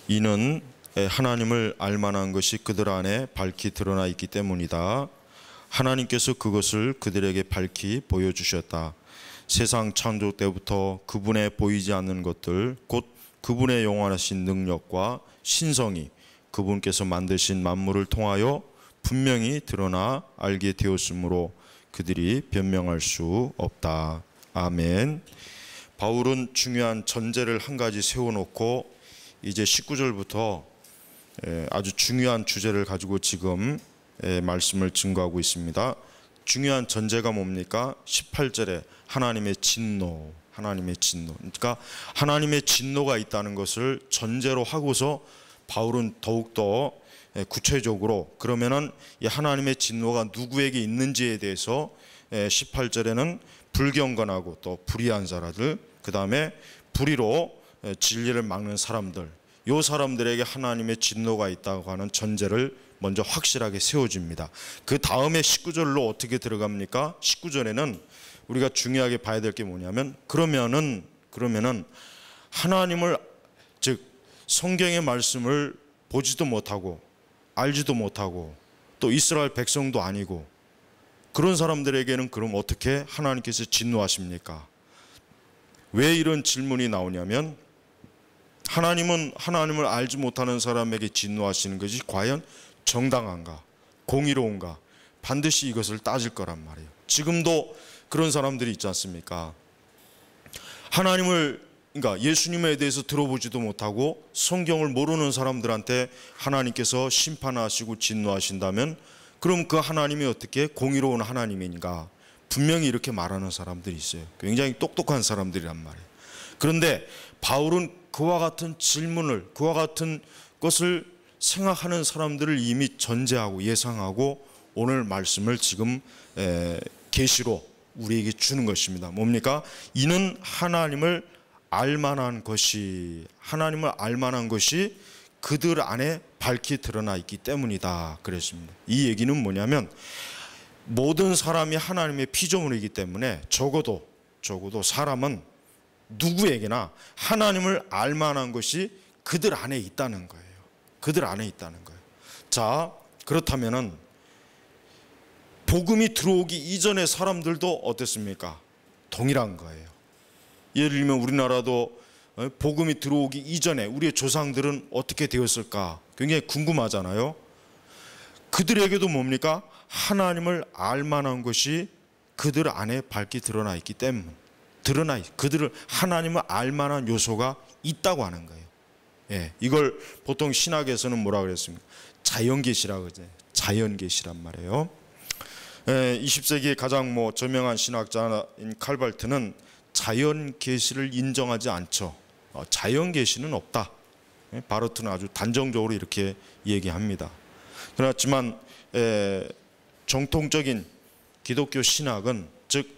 이는 하나님을 알만한 것이 그들 안에 밝히 드러나 있기 때문이다. 하나님께서 그것을 그들에게 밝히 보여주셨다. 세상 창조 때부터 그분의 보이지 않는 것들, 곧 그분의 영원하신 능력과 신성이 그분께서 만드신 만물을 통하여 분명히 드러나 알게 되었으므로 그들이 변명할 수 없다. 아멘. 바울은 중요한 전제를 한 가지 세워놓고 이제 19절부터 아주 중요한 주제를 가지고 지금 말씀을 증거하고 있습니다. 중요한 전제가 뭡니까? 18절에 하나님의 진노, 하나님의 진노. 그러니까 하나님의 진노가 있다는 것을 전제로 하고서 바울은 더욱더 구체적으로 그러면은 이 하나님의 진노가 누구에게 있는지에 대해서 18절에는 불경건하고 또 불의한 자들, 그 다음에 불의로 진리를 막는 사람들, 이 사람들에게 하나님의 진노가 있다고 하는 전제를 먼저 확실하게 세워줍니다. 그 다음에 19절로 어떻게 들어갑니까? 19절에는 우리가 중요하게 봐야 될 게 뭐냐면 그러면은 하나님을, 즉 성경의 말씀을 보지도 못하고 알지도 못하고 또 이스라엘 백성도 아니고 그런 사람들에게는 그럼 어떻게 하나님께서 진노하십니까? 왜 이런 질문이 나오냐면 하나님은 하나님을 알지 못하는 사람에게 진노하시는 것이 과연 정당한가, 공의로운가, 반드시 이것을 따질 거란 말이에요. 지금도 그런 사람들이 있지 않습니까? 하나님을, 그러니까 예수님에 대해서 들어보지도 못하고 성경을 모르는 사람들한테 하나님께서 심판하시고 진노하신다면 그럼 그 하나님이 어떻게 공의로운 하나님인가? 분명히 이렇게 말하는 사람들이 있어요. 굉장히 똑똑한 사람들이란 말이에요. 그런데 바울은 그와 같은 질문을, 그와 같은 것을 생각하는 사람들을 이미 전제하고 예상하고 오늘 말씀을 지금 계시로 우리에게 주는 것입니다. 뭡니까? 이는 하나님을 알만한 것이, 하나님을 알만한 것이 그들 안에 밝히 드러나 있기 때문이다 그랬습니다. 이 얘기는 뭐냐면 모든 사람이 하나님의 피조물이기 때문에 적어도 사람은 누구에게나 하나님을 알만한 것이 그들 안에 있다는 거예요. 그들 안에 있다는 거예요. 자, 그렇다면은 복음이 들어오기 이전의 사람들도 어땠습니까? 동일한 거예요. 예를 들면 우리나라도 복음이 들어오기 이전에 우리의 조상들은 어떻게 되었을까? 굉장히 궁금하잖아요. 그들에게도 뭡니까? 하나님을 알만한 것이 그들 안에 밝게 드러나 있기 때문에 그들을 하나님을 알만한 요소가 있다고 하는 거예요. 예, 이걸 보통 신학에서는 뭐라 그랬습니까? 자연계시라고 그러죠. 자연계시란 말이에요. 20세기의 가장 저명한 신학자인 칼발트는 자연계시를 인정하지 않죠. 자연계시는 없다. 바르트는 아주 단정적으로 이렇게 얘기합니다. 그렇지만 정통적인 기독교 신학은 즉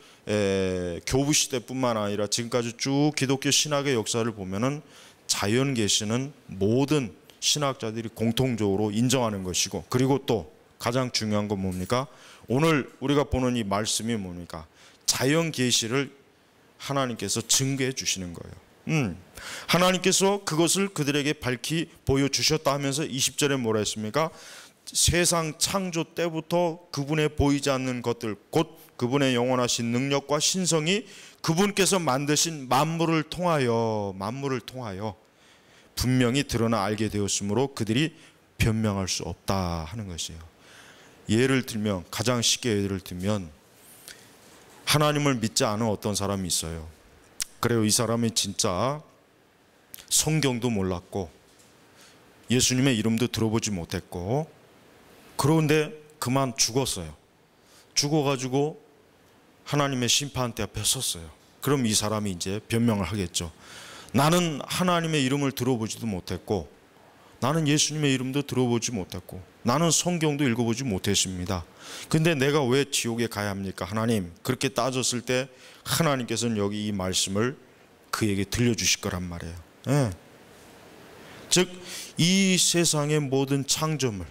교부 시대뿐만 아니라 지금까지 쭉 기독교 신학의 역사를 보면은 자연계시는 모든 신학자들이 공통적으로 인정하는 것이고, 그리고 또 가장 중요한 건 뭡니까? 오늘 우리가 보는 이 말씀이 뭡니까? 자연계시를 하나님께서 증거해 주시는 거예요. 하나님께서 그것을 그들에게 밝히 보여주셨다 하면서 20절에 뭐라 했습니까? 세상 창조 때부터 그분의 보이지 않는 것들, 곧 그분의 영원하신 능력과 신성이 그분께서 만드신 만물을 통하여 분명히 드러나 알게 되었으므로 그들이 변명할 수 없다 하는 것이에요. 예를 들면, 가장 쉽게 예를 들면 하나님을 믿지 않은 어떤 사람이 있어요. 그래요. 이 사람이 진짜 성경도 몰랐고 예수님의 이름도 들어보지 못했고 그런데 그만 죽었어요. 죽어가지고 하나님의 심판대 앞에 섰어요. 그럼 이 사람이 이제 변명을 하겠죠. 나는 하나님의 이름을 들어보지도 못했고 나는 예수님의 이름도 들어보지 못했고 나는 성경도 읽어보지 못했습니다. 근데 내가 왜 지옥에 가야 합니까? 하나님, 그렇게 따졌을 때 하나님께서는 여기 이 말씀을 그에게 들려주실 거란 말이에요. 예. 즉 이 세상의 모든 창조물,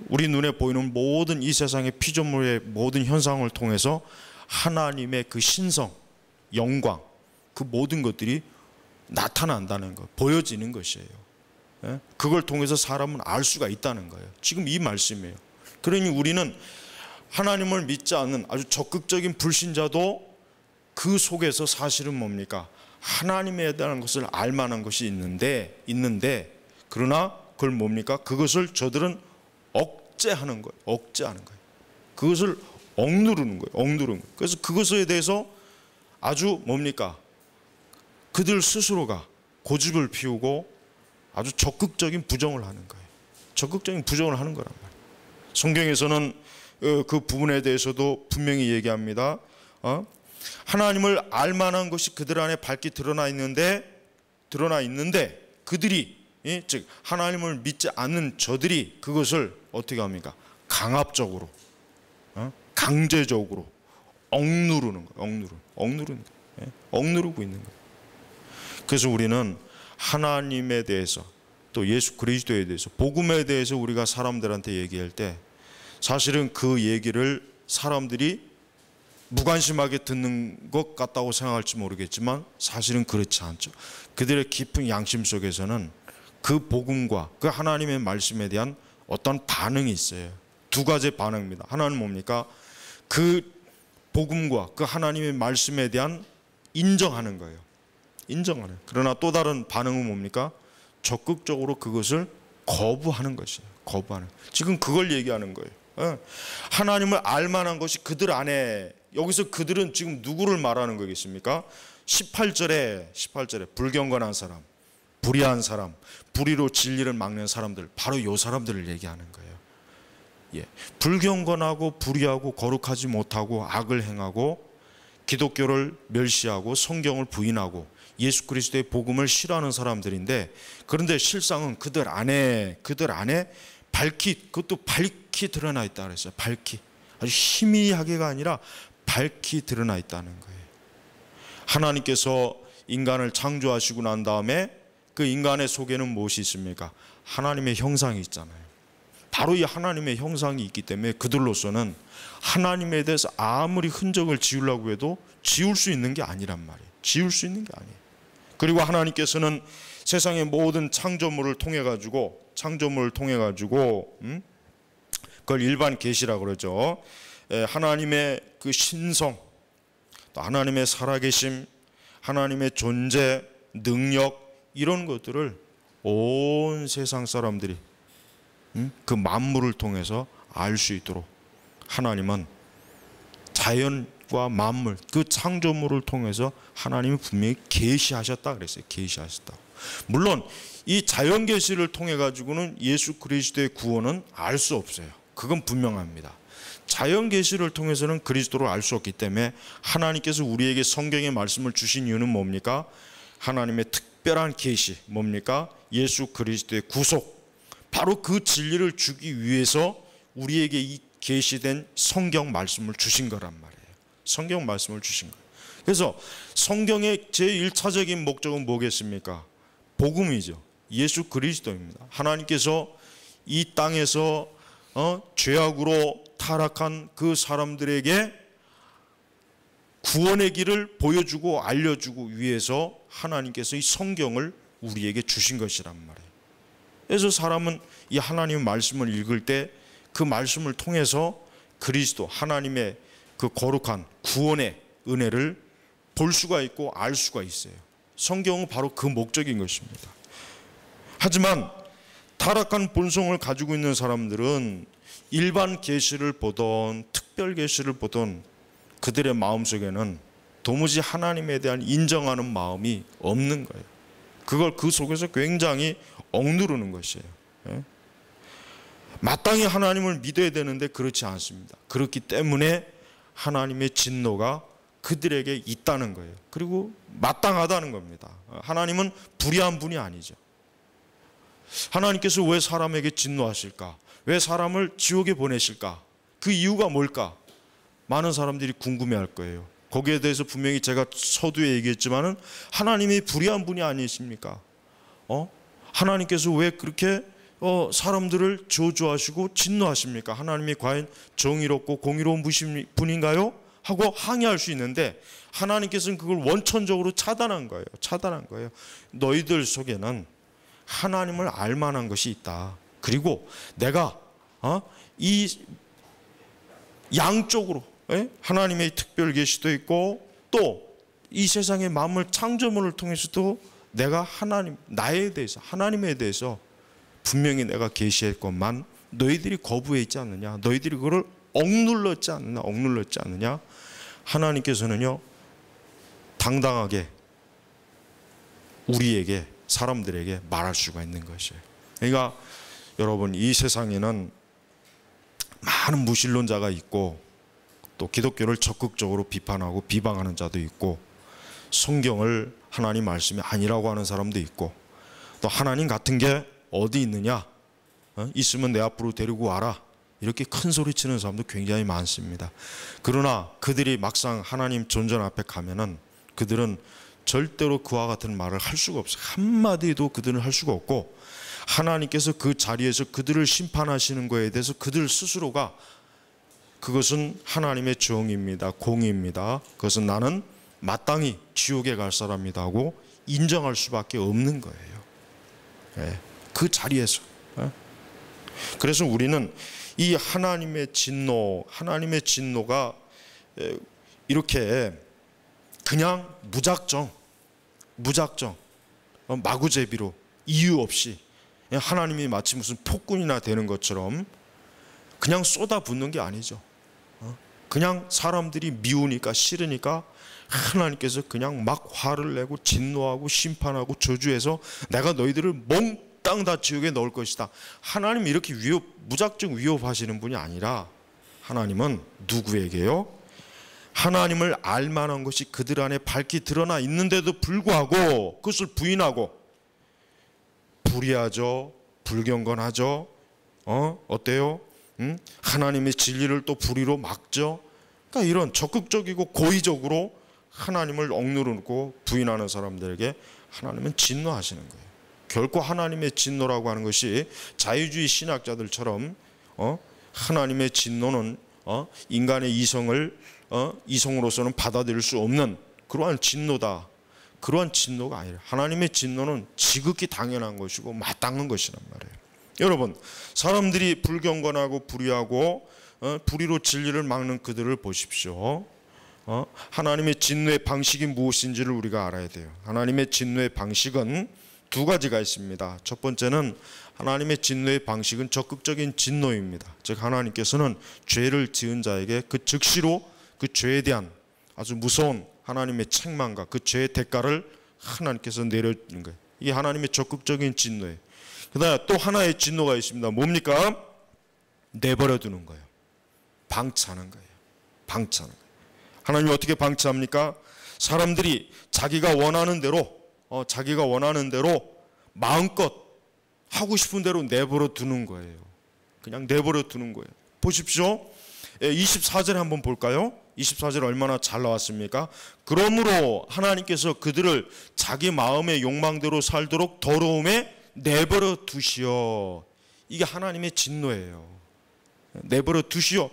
우리 눈에 보이는 모든 이 세상의 피조물의 모든 현상을 통해서 하나님의 그 신성, 영광, 그 모든 것들이 나타난다는 것, 보여지는 것이에요. 그걸 통해서 사람은 알 수가 있다는 거예요. 지금 이 말씀이에요. 그러니 우리는 하나님을 믿지 않는 아주 적극적인 불신자도 그 속에서 사실은 뭡니까? 하나님에 대한 것을 알 만한 것이 있는데 그러나 그걸 뭡니까? 그것을 저들은 억제하는 거예요. 억제하는 거예요. 그것을 억누르는 거예요. 억누르는 거예요. 그래서 그것에 대해서 아주 뭡니까? 그들 스스로가 고집을 피우고 아주 적극적인 부정을 하는 거예요. 적극적인 부정을 하는 거란 말이에요. 성경에서는 그 부분에 대해서도 분명히 얘기합니다. 하나님을 알 만한 것이 그들 안에 밝게 드러나 있는데 그들이 즉 하나님을 믿지 않는 저들이 그것을 어떻게 합니까? 강압적으로 강제적으로 억누르는 거예요. 억누르고 있는 거예요. 그래서 우리는 하나님에 대해서 또 예수 그리스도에 대해서 복음에 대해서 우리가 사람들한테 얘기할 때 사실은 그 얘기를 사람들이 무관심하게 듣는 것 같다고 생각할지 모르겠지만 사실은 그렇지 않죠. 그들의 깊은 양심 속에서는 그 복음과 그 하나님의 말씀에 대한 어떤 반응이 있어요. 두 가지 반응입니다. 하나는 뭡니까? 그 복음과 그 하나님의 말씀에 대한 인정하는 거예요. 인정하는. 그러나 또 다른 반응은 뭡니까? 적극적으로 그것을 거부하는 것이에요. 거부하는. 지금 그걸 얘기하는 거예요. 하나님을 알 만한 것이 그들 안에, 여기서 그들은 지금 누구를 말하는 거겠습니까? 18절에 불경건한 사람, 불의한 사람, 불의로 진리를 막는 사람들, 바로 이 사람들을 얘기하는 거예요. 불경건하고 불의하고 거룩하지 못하고 악을 행하고 기독교를 멸시하고 성경을 부인하고 예수 그리스도의 복음을 싫어하는 사람들인데, 그런데 실상은 그들 안에 그것도 밝히 드러나 있다 그랬어요. 밝히, 아주 희미하게가 아니라 밝히 드러나 있다는 거예요. 하나님께서 인간을 창조하시고 난 다음에 그 인간의 속에는 무엇이 있습니까? 하나님의 형상이 있잖아요. 바로 이 하나님의 형상이 있기 때문에 그들로서는 하나님에 대해서 아무리 흔적을 지우려고 해도 지울 수 있는 게 아니란 말이에요. 지울 수 있는 게 아니에요. 그리고 하나님께서는 세상의 모든 창조물을 통해 가지고 그걸 일반 계시라고 그러죠. 하나님의 그 신성, 또 하나님의 살아계심, 하나님의 존재, 능력, 이런 것들을 온 세상 사람들이 그 만물을 통해서 알 수 있도록 하나님은 자연과 만물, 그 창조물을 통해서 하나님이 분명히 계시하셨다 그랬어요. 계시하셨다. 물론 이 자연 계시를 통해 가지고는 예수 그리스도의 구원은 알 수 없어요. 그건 분명합니다. 자연 계시를 통해서는 그리스도를 알 수 없기 때문에 하나님께서 우리에게 성경의 말씀을 주신 이유는 뭡니까? 하나님의 특별한 계시, 뭡니까? 예수 그리스도의 구속, 바로 그 진리를 주기 위해서 우리에게 이 계시된 성경 말씀을 주신 거란 말이에요. 성경 말씀을 주신 거예요. 그래서 성경의 제1차적인 목적은 뭐겠습니까? 복음이죠. 예수 그리스도입니다. 하나님께서 이 땅에서 죄악으로 타락한 그 사람들에게 구원의 길을 보여주고 알려주고 위해서 하나님께서 이 성경을 우리에게 주신 것이란 말이에요. 그래서 사람은 이 하나님의 말씀을 읽을 때 그 말씀을 통해서 그리스도, 하나님의 그 거룩한 구원의 은혜를 볼 수가 있고 알 수가 있어요. 성경은 바로 그 목적인 것입니다. 하지만 타락한 본성을 가지고 있는 사람들은 일반 계시를 보던 특별 계시를 보던 그들의 마음속에는 도무지 하나님에 대한 인정하는 마음이 없는 거예요. 그걸 그 속에서 굉장히 억누르는 것이에요. 마땅히 하나님을 믿어야 되는데 그렇지 않습니다. 그렇기 때문에 하나님의 진노가 그들에게 있다는 거예요. 그리고 마땅하다는 겁니다. 하나님은 불의한 분이 아니죠. 하나님께서 왜 사람에게 진노하실까? 왜 사람을 지옥에 보내실까? 그 이유가 뭘까? 많은 사람들이 궁금해할 거예요. 거기에 대해서 분명히 제가 서두에 얘기했지만은 하나님이 불의한 분이 아니십니까? 하나님께서 왜 그렇게 사람들을 저주하시고 진노하십니까? 하나님이 과연 정의롭고 공의로운 분인가요? 하고 항의할 수 있는데 하나님께서는 그걸 원천적으로 차단한 거예요. 너희들 속에는 하나님을 알 만한 것이 있다. 그리고 내가 이 양쪽으로 하나님의 특별 계시도 있고 또 이 세상의 만물 창조물을 통해서도 내가 나에 대해서 하나님에 대해서 분명히 내가 계시했건만 너희들이 거부해 있지 않느냐, 너희들이 그걸 억눌렀지 않느냐. 하나님께서는요 당당하게 우리에게, 사람들에게 말할 수가 있는 것이에요. 그러니까 여러분, 이 세상에는 많은 무신론자가 있고 또 기독교를 적극적으로 비판하고 비방하는 자도 있고 성경을 하나님 말씀이 아니라고 하는 사람도 있고 또 하나님 같은 게 어디 있느냐, 있으면 내 앞으로 데리고 와라, 이렇게 큰 소리 치는 사람도 굉장히 많습니다. 그러나 그들이 막상 하나님 존전 앞에 가면은 그들은 절대로 그와 같은 말을 할 수가 없어요. 한마디도 그들은 할 수가 없고 하나님께서 그 자리에서 그들을 심판하시는 것에 대해서 그들 스스로가 그것은 하나님의 정의입니다, 공의입니다, 그것은 나는 마땅히 지옥에 갈 사람이다 하고 인정할 수밖에 없는 거예요. 그 자리에서. 그래서 우리는 이 하나님의 진노가 이렇게 그냥 무작정 마구제비로 이유 없이 하나님이 마치 무슨 폭군이나 되는 것처럼 그냥 쏟아붓는 게 아니죠. 그냥 사람들이 미우니까 싫으니까 하나님께서 그냥 막 화를 내고 진노하고 심판하고 저주해서 내가 너희들을 몽땅 다 지옥에 넣을 것이다. 하나님이 이렇게 무작정 위협하시는 분이 아니라 하나님은 누구에게요? 하나님을 알 만한 것이 그들 안에 밝히 드러나 있는데도 불구하고 그것을 부인하고 불의하죠, 불경건하죠, 어때요? 하나님의 진리를 또 불의로 막죠. 그러니까 이런 적극적이고 고의적으로 하나님을 억누르고 부인하는 사람들에게 하나님은 진노하시는 거예요. 결코 하나님의 진노라고 하는 것이 자유주의 신학자들처럼 하나님의 진노는 인간의 이성으로서는 받아들일 수 없는 그러한 진노다, 그러한 진노가 아니라 하나님의 진노는 지극히 당연한 것이고 마땅한 것이란 말이에요. 여러분, 사람들이 불경건하고 불의하고 불의로 진리를 막는 그들을 보십시오. 하나님의 진노의 방식이 무엇인지를 우리가 알아야 돼요. 하나님의 진노의 방식은 두 가지가 있습니다. 첫 번째는 하나님의 진노의 방식은 적극적인 진노입니다. 즉 하나님께서는 죄를 지은 자에게 그 즉시로 그 죄에 대한 아주 무서운 하나님의 책망과 그 죄의 대가를 하나님께서 내려주는 거예요. 이게 하나님의 적극적인 진노예요. 그다음에 또 하나의 진노가 있습니다. 뭡니까? 내버려 두는 거예요. 방치하는 거예요. 방치하는 거예요. 하나님이 어떻게 방치합니까? 사람들이 자기가 원하는 대로 마음껏 하고 싶은 대로 내버려 두는 거예요. 그냥 내버려 두는 거예요. 보십시오. 24절에 한번 볼까요? 24절 얼마나 잘 나왔습니까? 그러므로 하나님께서 그들을 자기 마음의 욕망대로 살도록 더러움에 내버려 두시오. 이게 하나님의 진노예요. 내버려 두시오.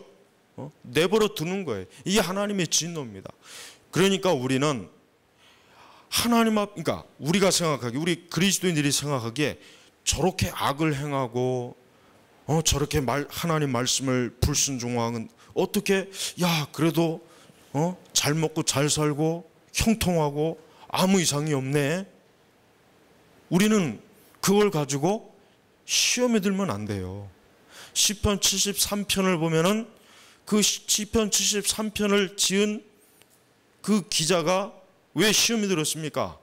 내버려 두는 거예요. 이게 하나님의 진노입니다. 그러니까 우리는 그러니까 우리가 생각하기에, 우리 그리스도인들이 생각하기에 저렇게 악을 행하고 저렇게 하나님 말씀을 불순종하는, 어떻게 그래도 잘 먹고 잘 살고 형통하고 아무 이상이 없네. 우리는 그걸 가지고 시험에 들면 안 돼요. 시편 73편을 보면은 그 시편 73편을 지은 그 기자가 왜 시험에 들었습니까?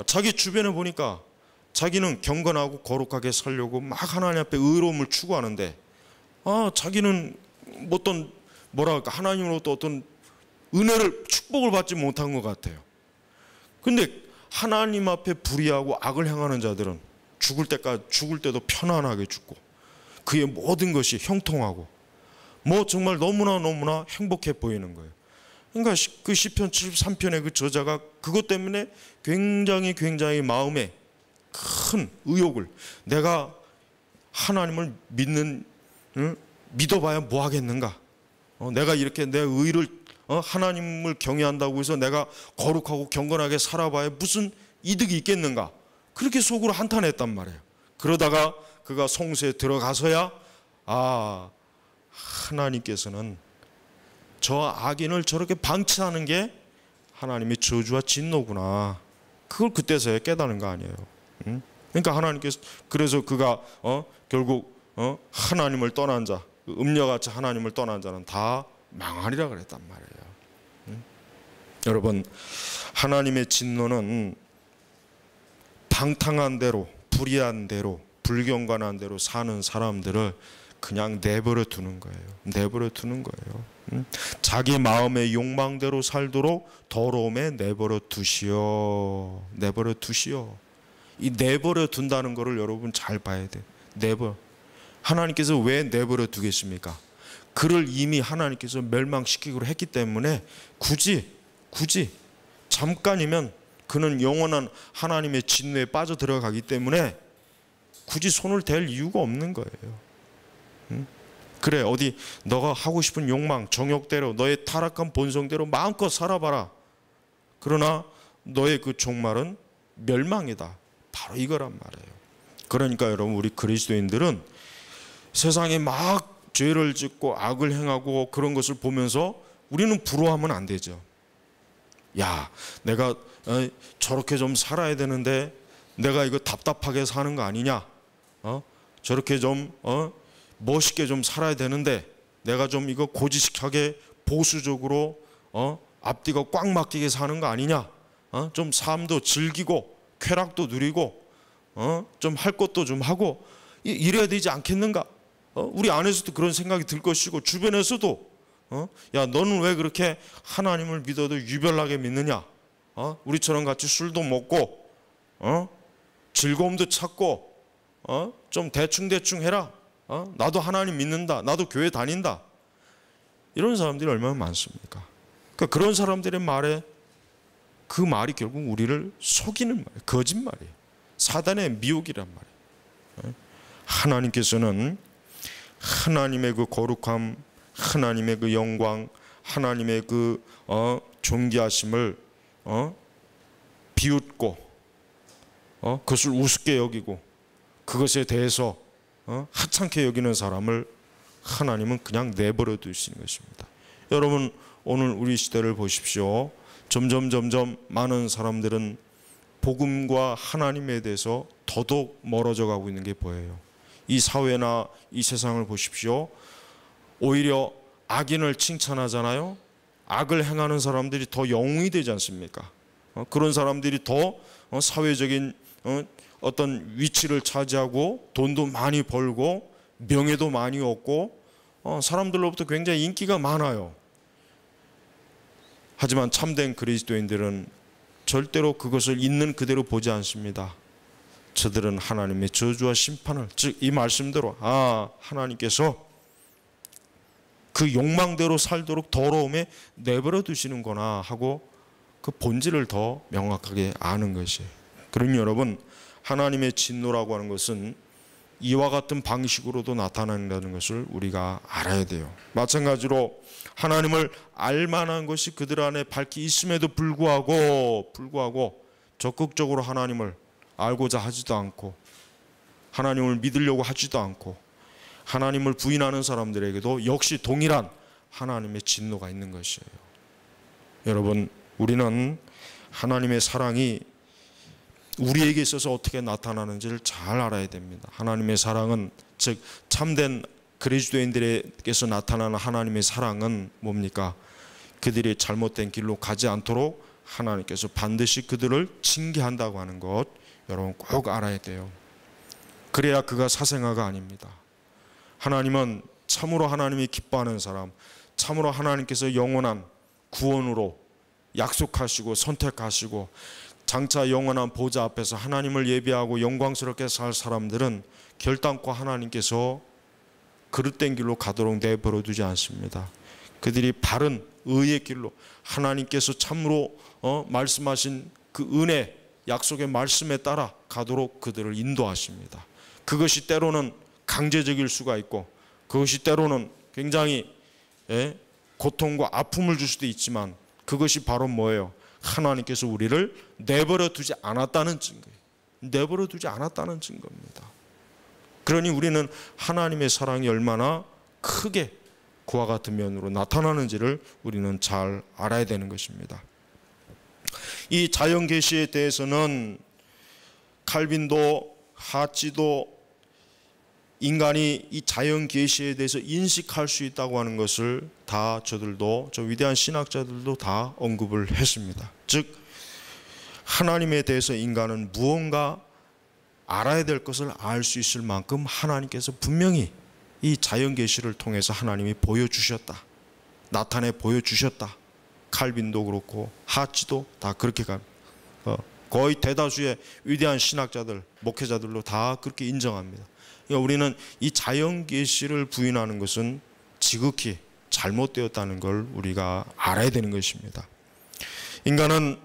자기 주변에 보니까 자기는 경건하고 거룩하게 살려고 막 하나님 앞에 의로움을 추구하는데 자기는 하나님으로부터 어떤 은혜를, 축복을 받지 못한 것 같아요. 근데 하나님 앞에 불의하고 악을 행하는 자들은 죽을 때도 편안하게 죽고 그의 모든 것이 형통하고 정말 너무나 행복해 보이는 거예요. 그러니까 그 시편 73편의 그 저자가 그것 때문에 굉장히 마음에 큰 의욕을, 내가 하나님을 믿어봐야 뭐 하겠는가? 내가 이렇게 내 의를 하나님을 경외한다고 해서 내가 거룩하고 경건하게 살아봐야 무슨 이득이 있겠는가? 그렇게 속으로 한탄했단 말이에요. 그러다가 그가 성소에 들어가서야 하나님께서는 저 악인을 저렇게 방치하는 게 하나님의 저주와 진노구나. 그걸 그때서야 깨닫는 거 아니에요. 그러니까 하나님께서, 그래서 그가 결국 하나님을 떠난 자, 음녀같이 하나님을 떠난 자는 다 망하리라 그랬단 말이에요. 여러분, 하나님의 진노는 방탕한 대로, 불의한 대로, 불경건한 대로 사는 사람들을 그냥 내버려 두는 거예요. 내버려 두는 거예요. 자기 마음의 욕망대로 살도록 더러움에 내버려 두시오. 내버려 두시오. 이 내버려 둔다는 것을 여러분 잘 봐야 돼요. 하나님께서 왜 내버려 두겠습니까? 그를 이미 하나님께서 멸망시키기로 했기 때문에 굳이 잠깐이면 그는 영원한 하나님의 진노에 빠져 들어가기 때문에 굳이 손을 댈 이유가 없는 거예요. 그래, 어디 너가 하고 싶은 욕망, 정욕대로, 너의 타락한 본성대로 마음껏 살아봐라. 그러나 너의 그 종말은 멸망이다. 바로 이거란 말이에요. 그러니까 여러분, 우리 그리스도인들은 세상에 막 죄를 짓고 악을 행하고 그런 것을 보면서 우리는 부러워하면 안 되죠. 야, 내가 저렇게 좀 살아야 되는데 내가 이거 답답하게 사는 거 아니냐? 저렇게 좀 멋있게 좀 살아야 되는데 내가 좀 이거 고지식하게 보수적으로 앞뒤가 꽉 막히게 사는 거 아니냐? 좀 삶도 즐기고 쾌락도 누리고 좀 할 것도 좀 하고 이래야 되지 않겠는가? 우리 안에서도 그런 생각이 들 것이고 주변에서도 야, 너는 왜 그렇게 하나님을 믿어도 유별나게 믿느냐? 우리처럼 같이 술도 먹고 즐거움도 찾고 좀 대충 해라. 나도 하나님 믿는다. 나도 교회 다닌다. 이런 사람들이 얼마나 많습니까? 그러니까 그런 사람들의 말에 그 말이 결국 우리를 속이는 말이에요. 거짓말이에요. 사단의 미혹이란 말이에요. 하나님께서는 하나님의 그 거룩함, 하나님의 그 영광, 하나님의 그 존귀하심을 비웃고 그것을 우습게 여기고 그것에 대해서 하찮게 여기는 사람을 하나님은 그냥 내버려 두시는 것입니다. 여러분, 오늘 우리 시대를 보십시오. 점점 많은 사람들은 복음과 하나님에 대해서 더더욱 멀어져 가고 있는 게 보여요. 이 사회나 이 세상을 보십시오. 오히려 악인을 칭찬하잖아요. 악을 행하는 사람들이 더 영웅이 되지 않습니까? 그런 사람들이 더 사회적인 어떤 위치를 차지하고 돈도 많이 벌고 명예도 많이 얻고 사람들로부터 굉장히 인기가 많아요. 하지만 참된 그리스도인들은 절대로 그것을 있는 그대로 보지 않습니다. 저들은 하나님의 저주와 심판을, 즉 이 말씀대로 하나님께서 그 욕망대로 살도록 더러움에 내버려 두시는구나 하고 그 본질을 더 명확하게 아는 것이에요. 그러니 여러분, 하나님의 진노라고 하는 것은 이와 같은 방식으로도 나타난다는 것을 우리가 알아야 돼요. 마찬가지로 하나님을 알만한 것이 그들 안에 밝히 있음에도 불구하고 적극적으로 하나님을 알고자 하지도 않고 하나님을 믿으려고 하지도 않고 하나님을 부인하는 사람들에게도 역시 동일한 하나님의 진노가 있는 것이에요. 여러분, 우리는 하나님의 사랑이 우리에게 있어서 어떻게 나타나는지를 잘 알아야 됩니다. 하나님의 사랑은, 즉 참된 그리스도인들에게서 나타나는 하나님의 사랑은 뭡니까? 그들이 잘못된 길로 가지 않도록 하나님께서 반드시 그들을 징계한다고 하는 것, 여러분 꼭 알아야 돼요. 그래야 그가 사생아가 아닙니다. 하나님은 참으로 하나님이 기뻐하는 사람, 참으로 하나님께서 영원한 구원으로 약속하시고 선택하시고 장차 영원한 보좌 앞에서 하나님을 예배하고 영광스럽게 살 사람들은 결단코 하나님께서 그릇된 길로 가도록 내버려 두지 않습니다. 그들이 바른 의의 길로 하나님께서 참으로 말씀하신 그 은혜, 약속의 말씀에 따라 가도록 그들을 인도하십니다. 그것이 때로는 강제적일 수가 있고 그것이 때로는 굉장히 고통과 아픔을 줄 수도 있지만 그것이 바로 뭐예요? 하나님께서 우리를 내버려 두지 않았다는 증거예요. 내버려 두지 않았다는 증거입니다. 그러니 우리는 하나님의 사랑이 얼마나 크게 그와 같은 면으로 나타나는지를 우리는 잘 알아야 되는 것입니다. 이 자연 계시에 대해서는 칼빈도 하치도 인간이 이 자연 계시에 대해서 인식할 수 있다고 하는 것을 다 저들도, 저 위대한 신학자들도 다 언급을 했습니다. 즉 하나님에 대해서 인간은 무언가 알아야 될 것을 알 수 있을 만큼 하나님께서 분명히 이 자연 계시를 통해서 하나님이 보여주셨다, 나타내 보여주셨다. 칼빈도 그렇고 하치도 다 그렇게 거의 대다수의 위대한 신학자들, 목회자들로 다 그렇게 인정합니다. 그러니까 우리는 이 자연 계시를 부인하는 것은 지극히 잘못되었다는 걸 우리가 알아야 되는 것입니다. 인간은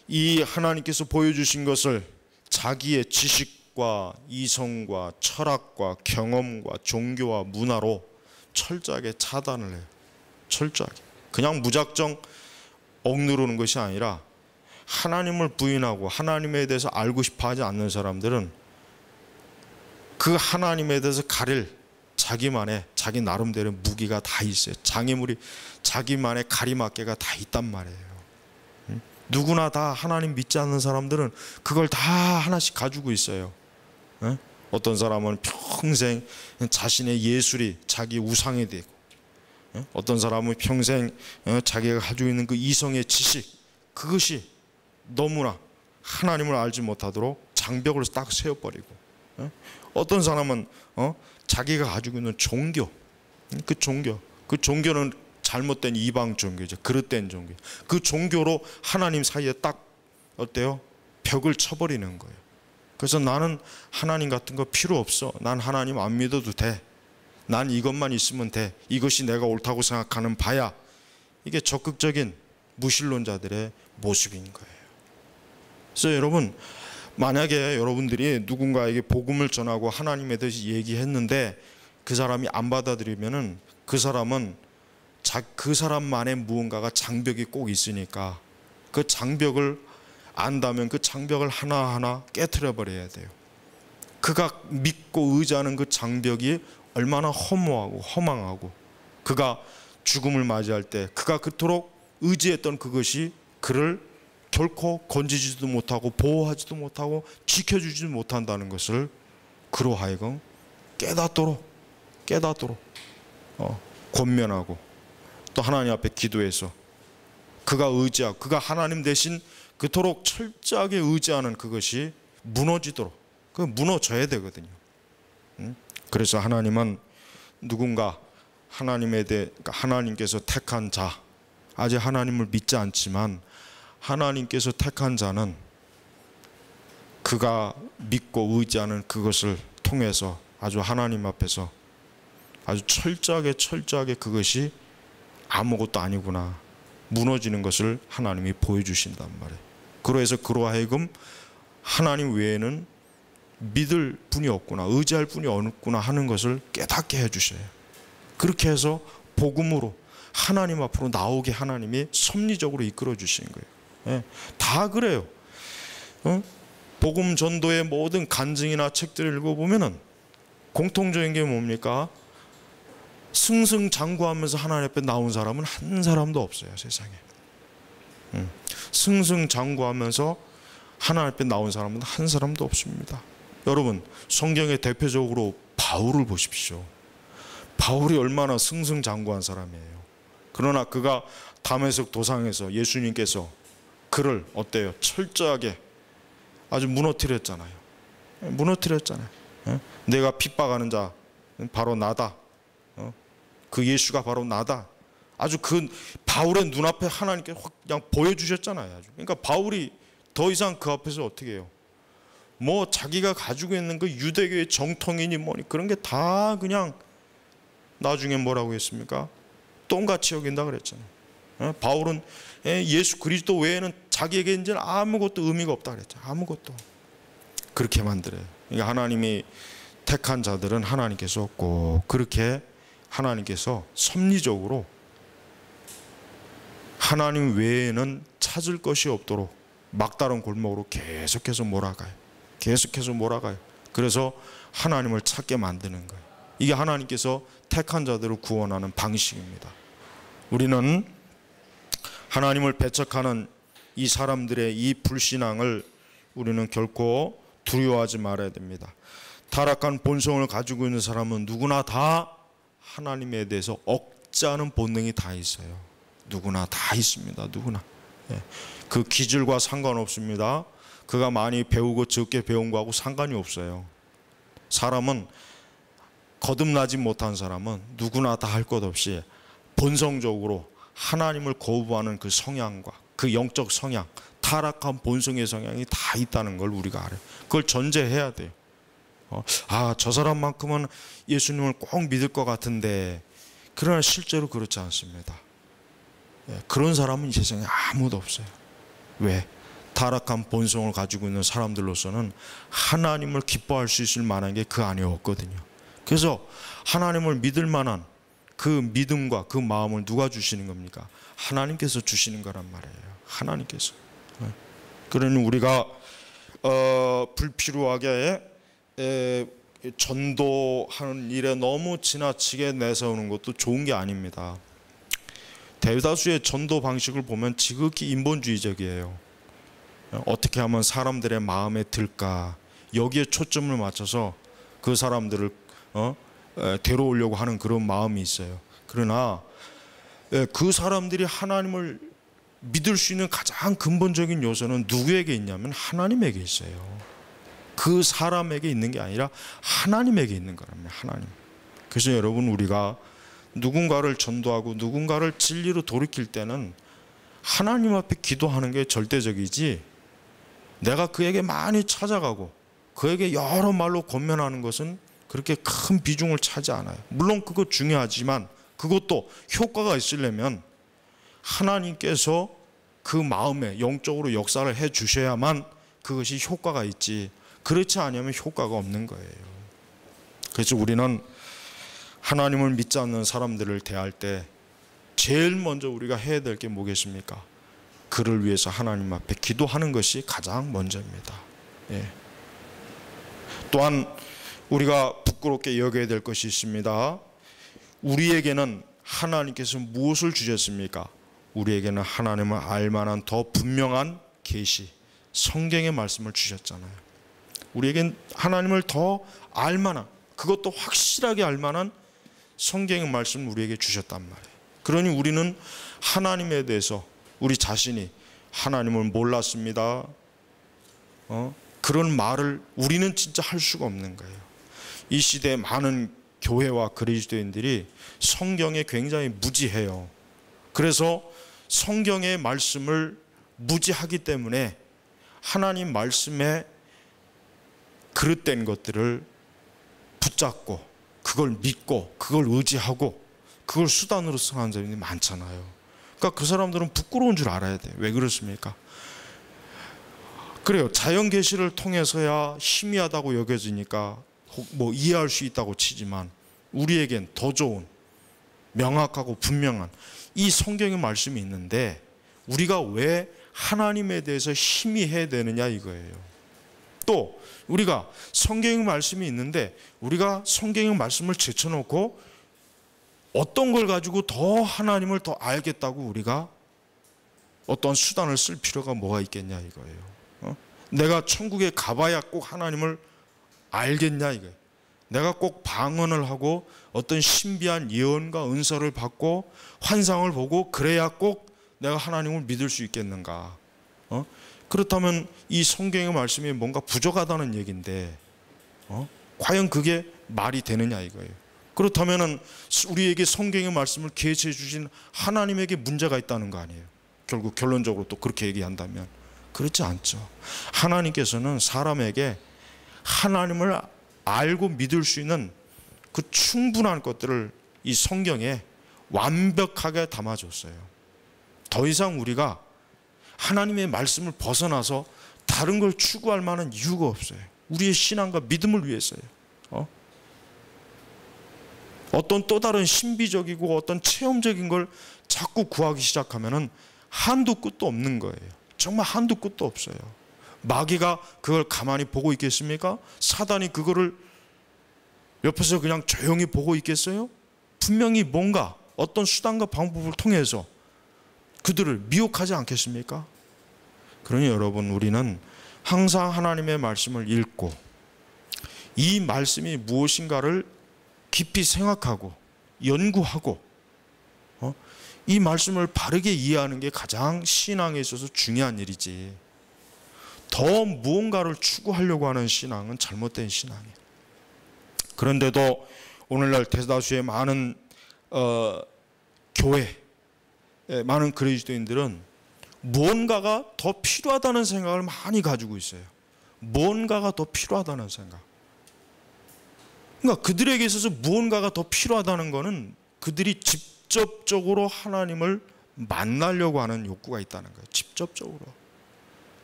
이 하나님께서 보여주신 것을 자기의 지식과 이성과 철학과 경험과 종교와 문화로 철저하게 차단을 해요. 철저하게. 그냥 무작정 억누르는 것이 아니라 하나님을 부인하고 하나님에 대해서 알고 싶어 하지 않는 사람들은 그 하나님에 대해서 가릴 자기만의, 자기 나름대로 무기가 다 있어요. 장애물이, 자기만의 가리막개가 다 있단 말이에요. 누구나 다 하나님 믿지 않는 사람들은 그걸 다 하나씩 가지고 있어요. 어떤 사람은 평생 자신의 예술이 자기 우상이 되고, 어떤 사람은 평생 자기가 가지고 있는 그 이성의 지식, 그것이 너무나 하나님을 알지 못하도록 장벽을 딱 세워버리고, 어떤 사람은 자기가 가지고 있는 종교, 그 종교는 잘못된 이방 종교죠. 그릇된 종교. 그 종교로 하나님 사이에 딱 어때요? 벽을 쳐버리는 거예요. 그래서 나는 하나님 같은 거 필요 없어. 난 하나님 안 믿어도 돼. 난 이것만 있으면 돼. 이것이 내가 옳다고 생각하는 바야. 이게 적극적인 무신론자들의 모습인 거예요. 그래서 여러분, 만약에 여러분들이 누군가에게 복음을 전하고 하나님에 대해서 얘기했는데 그 사람이 안 받아들이면은 그 사람은 그 사람만의 무언가가 장벽이 꼭 있으니까 그 장벽을 안다면 그 장벽을 하나하나 깨트려 버려야 돼요. 그가 믿고 의지하는 그 장벽이 얼마나 허무하고 허망하고, 그가 죽음을 맞이할 때 그가 그토록 의지했던 그것이 그를 결코 건지지도 못하고 보호하지도 못하고 지켜주지도 못한다는 것을 그로 하여금 깨닫도록 권면하고, 또 하나님 앞에 기도해서 그가 의지하고 그가 하나님 대신 그토록 철저하게 의지하는 그것이 무너지도록, 그 무너져야 되거든요. 그래서 하나님은 누군가 하나님에 대해, 하나님께서 택한 자, 아직 하나님을 믿지 않지만 하나님께서 택한 자는 그가 믿고 의지하는 그것을 통해서 아주 하나님 앞에서 아주 철저하게 그것이 아무것도 아니구나, 무너지는 것을 하나님이 보여주신단 말이에요. 그래서 그로 하여금 하나님 외에는 믿을 분이 없구나, 의지할 분이 없구나 하는 것을 깨닫게 해주셔요. 그렇게 해서 복음으로 하나님 앞으로 나오게 하나님이 섭리적으로 이끌어 주시는 거예요. 다 그래요. 복음 전도의 모든 간증이나 책들을 읽어보면은 공통적인 게 뭡니까? 승승장구하면서 하나님 앞에 나온 사람은 한 사람도 없어요, 세상에. 승승장구하면서 하나님 앞에 나온 사람은 한 사람도 없습니다. 여러분, 성경의 대표적으로 바울을 보십시오. 바울이 얼마나 승승장구한 사람이에요. 그러나 그가 다메섹 도상에서 예수님께서 그를 어때요? 철저하게 아주 무너뜨렸잖아요. 내가 핍박하는 자 바로 나다. 그 예수가 바로 나다. 아주 그 바울의 눈앞에 하나님께 확 그냥 보여주셨잖아요. 아주. 그러니까 바울이 더 이상 그 앞에서 어떻게 해요? 뭐 자기가 가지고 있는 그 유대교의 정통이니 뭐니 그런 게 다 그냥 나중에 뭐라고 했습니까? 똥같이 여긴다 그랬잖아요. 바울은 예수 그리스도 외에는 자기에게 이제 아무것도 의미가 없다 그랬잖아요. 아무것도. 그렇게 만들어요. 그러니까 하나님이 택한 자들은 하나님께서 꼭 그렇게 하나님께서 섭리적으로 하나님 외에는 찾을 것이 없도록 막다른 골목으로 계속해서 몰아가요. 계속해서 몰아가요. 그래서 하나님을 찾게 만드는 거예요. 이게 하나님께서 택한 자들을 구원하는 방식입니다. 우리는 하나님을 배척하는 이 사람들의 이 불신앙을 우리는 결코 두려워하지 말아야 됩니다. 타락한 본성을 가지고 있는 사람은 누구나 다 하나님에 대해서 억제하는 본능이 다 있어요. 누구나 다 있습니다. 누구나. 그 기질과 상관없습니다. 그가 많이 배우고 적게 배운 거하고 상관이 없어요. 사람은 거듭나지 못한 사람은 누구나 다 할 것 없이 본성적으로 하나님을 거부하는 그 성향과 그 영적 성향, 타락한 본성의 성향이 다 있다는 걸 우리가 알아요. 그걸 전제해야 돼요. 저 사람만큼은 예수님을 꼭 믿을 것 같은데, 그러나 실제로 그렇지 않습니다. 그런 사람은 이 세상에 아무도 없어요. 왜? 타락한 본성을 가지고 있는 사람들로서는 하나님을 기뻐할 수 있을 만한 게 그 안에 없거든요. 그래서 하나님을 믿을 만한 그 믿음과 그 마음을 누가 주시는 겁니까? 하나님께서 주시는 거란 말이에요. 하나님께서. 그러니 우리가 불필요하게 전도하는 일에 너무 지나치게 내세우는 것도 좋은 게 아닙니다. 대다수의 전도 방식을 보면 지극히 인본주의적이에요. 어떻게 하면 사람들의 마음에 들까, 여기에 초점을 맞춰서 그 사람들을 데려오려고 하는 그런 마음이 있어요. 그러나 그 사람들이 하나님을 믿을 수 있는 가장 근본적인 요소는 누구에게 있냐면 하나님에게 있어요. 그 사람에게 있는 게 아니라 하나님에게 있는 거랍니다. 하나님. 그래서 여러분, 우리가 누군가를 전도하고 누군가를 진리로 돌이킬 때는 하나님 앞에 기도하는 게 절대적이지, 내가 그에게 많이 찾아가고 그에게 여러 말로 권면하는 것은 그렇게 큰 비중을 차지 않아요. 물론 그거 중요하지만 그것도 효과가 있으려면 하나님께서 그 마음에 영적으로 역사를 해 주셔야만 그것이 효과가 있지, 그렇지 않으면 효과가 없는 거예요. 그래서 우리는 하나님을 믿지 않는 사람들을 대할 때 제일 먼저 우리가 해야 될 게 뭐겠습니까? 그를 위해서 하나님 앞에 기도하는 것이 가장 먼저입니다. 또한 우리가 부끄럽게 여겨야 될 것이 있습니다. 우리에게는 하나님께서 무엇을 주셨습니까? 우리에게는 하나님을 알만한 더 분명한 계시, 성경의 말씀을 주셨잖아요. 우리에겐 하나님을 더 알만한, 그것도 확실하게 알만한 성경의 말씀을 우리에게 주셨단 말이에요. 그러니 우리는 하나님에 대해서 우리 자신이 하나님을 몰랐습니다, 그런 말을 우리는 진짜 할 수가 없는 거예요. 이 시대에 많은 교회와 그리스도인들이 성경에 굉장히 무지해요. 그래서 성경의 말씀을 무지하기 때문에 하나님 말씀에 그릇된 것들을 붙잡고 그걸 믿고 그걸 의지하고 그걸 수단으로 쓰는 사람이 많잖아요. 그러니까 그 사람들은 부끄러운 줄 알아야 돼요. 왜 그렇습니까? 그래요. 자연 계시를 통해서야 희미하다고 여겨지니까 뭐 이해할 수 있다고 치지만, 우리에겐 더 좋은 명확하고 분명한 이 성경의 말씀이 있는데 우리가 왜 하나님에 대해서 희미해야 되느냐 이거예요. 또 우리가 성경의 말씀이 있는데 우리가 성경의 말씀을 제쳐놓고 어떤 걸 가지고 더 하나님을 더 알겠다고 우리가 어떤 수단을 쓸 필요가 뭐가 있겠냐 이거예요. 내가 천국에 가봐야 꼭 하나님을 알겠냐 이거예요. 내가 꼭 방언을 하고 어떤 신비한 예언과 은사를 받고 환상을 보고 그래야 꼭 내가 하나님을 믿을 수 있겠는가? 그렇다면 이 성경의 말씀이 뭔가 부족하다는 얘기인데 과연 그게 말이 되느냐 이거예요. 그렇다면 우리에게 성경의 말씀을 계시해 주신 하나님에게 문제가 있다는 거 아니에요. 결국 결론적으로 또 그렇게 얘기한다면 그렇지 않죠. 하나님께서는 사람에게 하나님을 알고 믿을 수 있는 그 충분한 것들을 이 성경에 완벽하게 담아줬어요. 더 이상 우리가 하나님의 말씀을 벗어나서 다른 걸 추구할 만한 이유가 없어요. 우리의 신앙과 믿음을 위해서요. 어떤 또 다른 신비적이고 어떤 체험적인 걸 자꾸 구하기 시작하면은 한도 끝도 없는 거예요. 정말 한도 끝도 없어요. 마귀가 그걸 가만히 보고 있겠습니까? 사단이 그거를 옆에서 그냥 조용히 보고 있겠어요? 분명히 뭔가 어떤 수단과 방법을 통해서 그들을 미혹하지 않겠습니까? 그러니 여러분, 우리는 항상 하나님의 말씀을 읽고 이 말씀이 무엇인가를 깊이 생각하고 연구하고 이 말씀을 바르게 이해하는 게 가장 신앙에 있어서 중요한 일이지, 더 무언가를 추구하려고 하는 신앙은 잘못된 신앙이에요. 그런데도 오늘날 대다수의 많은 교회, 많은 그리스도인들은 무언가가 더 필요하다는 생각을 많이 가지고 있어요. 무언가가 더 필요하다는 생각. 그러니까 그들에게 있어서 무언가가 더 필요하다는 것은 그들이 직접적으로 하나님을 만나려고 하는 욕구가 있다는 거예요. 직접적으로.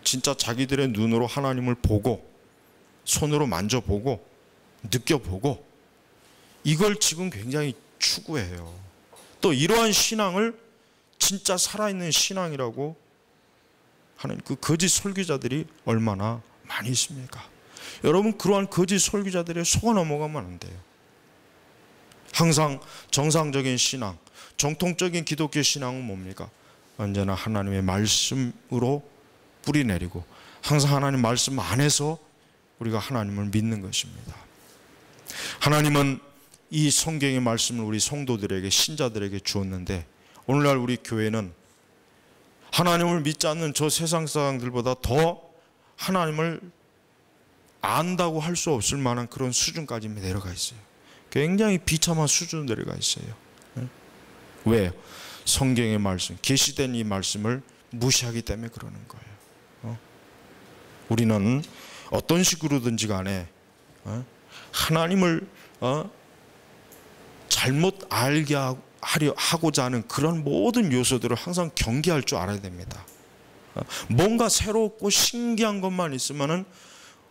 진짜 자기들의 눈으로 하나님을 보고 손으로 만져보고 느껴보고 이걸 지금 굉장히 추구해요. 또 이러한 신앙을 진짜 살아있는 신앙이라고 하는 그 거짓 설교자들이 얼마나 많이 있습니까? 여러분, 그러한 거짓 설교자들의 속아 넘어가면 안 돼요. 항상 정상적인 신앙, 정통적인 기독교 신앙은 뭡니까? 언제나 하나님의 말씀으로 뿌리 내리고 항상 하나님 말씀 안에서 우리가 하나님을 믿는 것입니다. 하나님은 이 성경의 말씀을 우리 성도들에게, 신자들에게 주었는데 오늘날 우리 교회는 하나님을 믿지 않는 저 세상 사람들보다 더 하나님을 안다고 할 수 없을 만한 그런 수준까지 내려가 있어요. 굉장히 비참한 수준으로 내려가 있어요. 왜요? 성경의 말씀, 계시된 이 말씀을 무시하기 때문에 그러는 거예요. 우리는 어떤 식으로든지 간에 하나님을 잘못 알게 하고자 하는 그런 모든 요소들을 항상 경계할 줄 알아야 됩니다. 뭔가 새롭고 신기한 것만 있으면은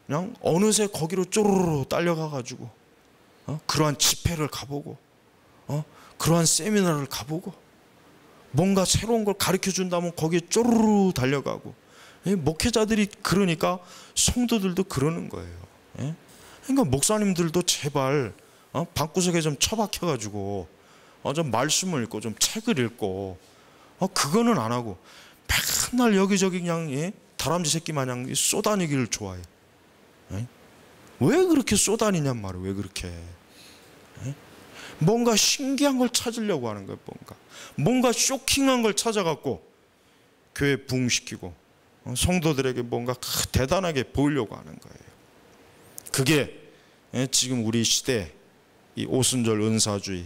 그냥 어느새 거기로 쪼르르 딸려가가지고 그러한 집회를 가보고 그러한 세미나를 가보고 뭔가 새로운 걸 가르쳐 준다면 거기에 쪼르르 달려가고, 목회자들이 그러니까 성도들도 그러는 거예요. 그러니까 목사님들도 제발 방구석에 좀 처박혀가지고 좀 말씀을 읽고 좀 책을 읽고 그거는 안 하고 맨날 여기저기 그냥 다람쥐 새끼 마냥 쏘다니기를 좋아해요. 왜 그렇게 쏘다니냔 말이에요. 왜 그렇게 뭔가 신기한 걸 찾으려고 하는 거예요. 뭔가 쇼킹한 걸 찾아갖고 교회 부흥시키고 성도들에게 뭔가 대단하게 보이려고 하는 거예요. 그게 지금 우리 시대 이 오순절 은사주의,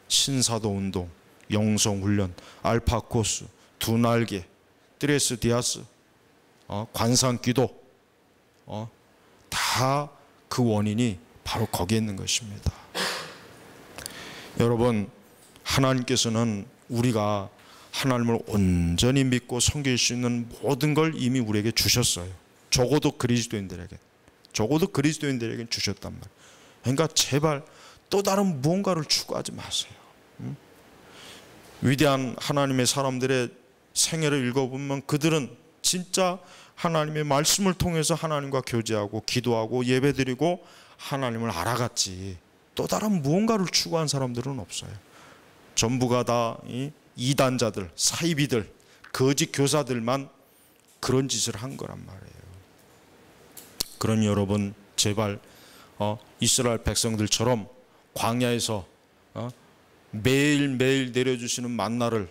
신사도운동, 영성훈련, 알파코스, 두날개, 트레스 디아스, 관상기도, 다 그 원인이 바로 거기에 있는 것입니다. 여러분, 하나님께서는 우리가 하나님을 온전히 믿고 섬길 수 있는 모든 걸 이미 우리에게 주셨어요. 적어도 그리스도인들에게 주셨단 말이에요. 그러니까 제발 또 다른 무언가를 추구하지 마세요. 위대한 하나님의 사람들의 생애를 읽어보면 그들은 진짜 하나님의 말씀을 통해서 하나님과 교제하고 기도하고 예배드리고 하나님을 알아갔지, 또 다른 무언가를 추구한 사람들은 없어요. 전부가 다 이단자들, 사이비들, 거짓 교사들만 그런 짓을 한 거란 말이에요. 그러니 여러분, 제발 이스라엘 백성들처럼 광야에서 매일매일 내려주시는 만나를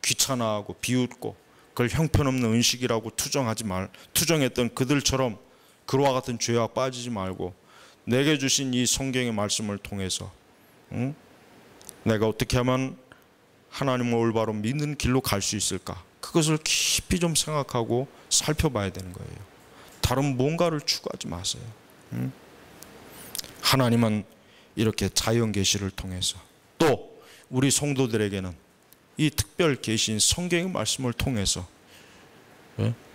귀찮아하고 비웃고 그걸 형편없는 음식이라고 투정했던 그들처럼 그와 같은 죄와 빠지지 말고 내게 주신 이 성경의 말씀을 통해서 내가 어떻게 하면 하나님을 올바로 믿는 길로 갈 수 있을까, 그것을 깊이 좀 생각하고 살펴봐야 되는 거예요. 다른 뭔가를 추구하지 마세요. 하나님은 이렇게 자연 계시를 통해서 또 우리 성도들에게는 이 특별 계신 성경의 말씀을 통해서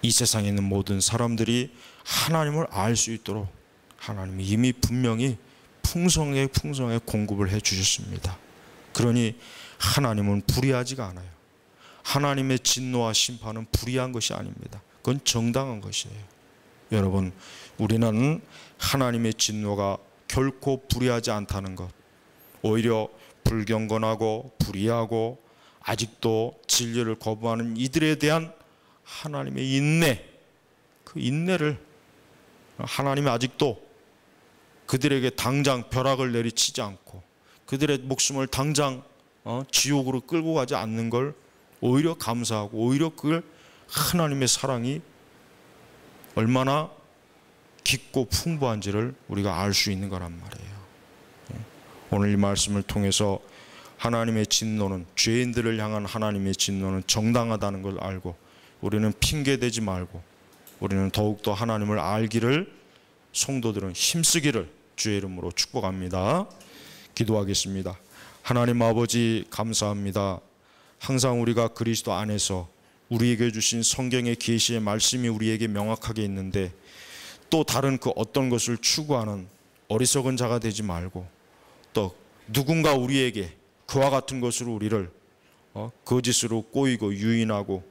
이 세상에 있는 모든 사람들이 하나님을 알 수 있도록 하나님이 이미 분명히 풍성하게 공급을 해 주셨습니다. 그러니 하나님은 불의하지가 않아요. 하나님의 진노와 심판은 불의한 것이 아닙니다. 그건 정당한 것이에요. 여러분, 우리는 하나님의 진노가 결코 불의하지 않다는 것, 오히려 불경건하고 불의하고 아직도 진리를 거부하는 이들에 대한 하나님의 인내, 그 인내를 하나님이 아직도 그들에게 당장 벼락을 내리치지 않고 그들의 목숨을 당장 지옥으로 끌고 가지 않는 걸 오히려 감사하고, 오히려 그걸 하나님의 사랑이 얼마나 깊고 풍부한지를 우리가 알 수 있는 거란 말이에요. 오늘 이 말씀을 통해서 하나님의 진노는, 죄인들을 향한 하나님의 진노는 정당하다는 걸 알고 우리는 핑계대지 말고 우리는 더욱더 하나님을 알기를, 성도들은 힘쓰기를 주의 이름으로 축복합니다. 기도하겠습니다. 하나님 아버지, 감사합니다. 항상 우리가 그리스도 안에서 우리에게 주신 성경의 계시의 말씀이 우리에게 명확하게 있는데 또 다른 그 어떤 것을 추구하는 어리석은 자가 되지 말고, 또 누군가 우리에게 그와 같은 것으로 우리를 거짓으로 꼬이고 유인하고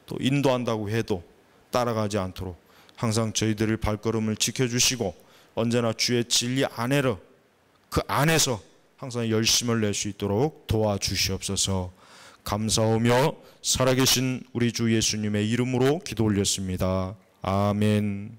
또 인도한다고 해도 따라가지 않도록 항상 저희들의 발걸음을 지켜주시고 언제나 주의 진리 안에로, 그 안에서 항상 열심을 낼 수 있도록 도와주시옵소서. 감사하며 살아계신 우리 주 예수님의 이름으로 기도 올렸습니다. 아멘.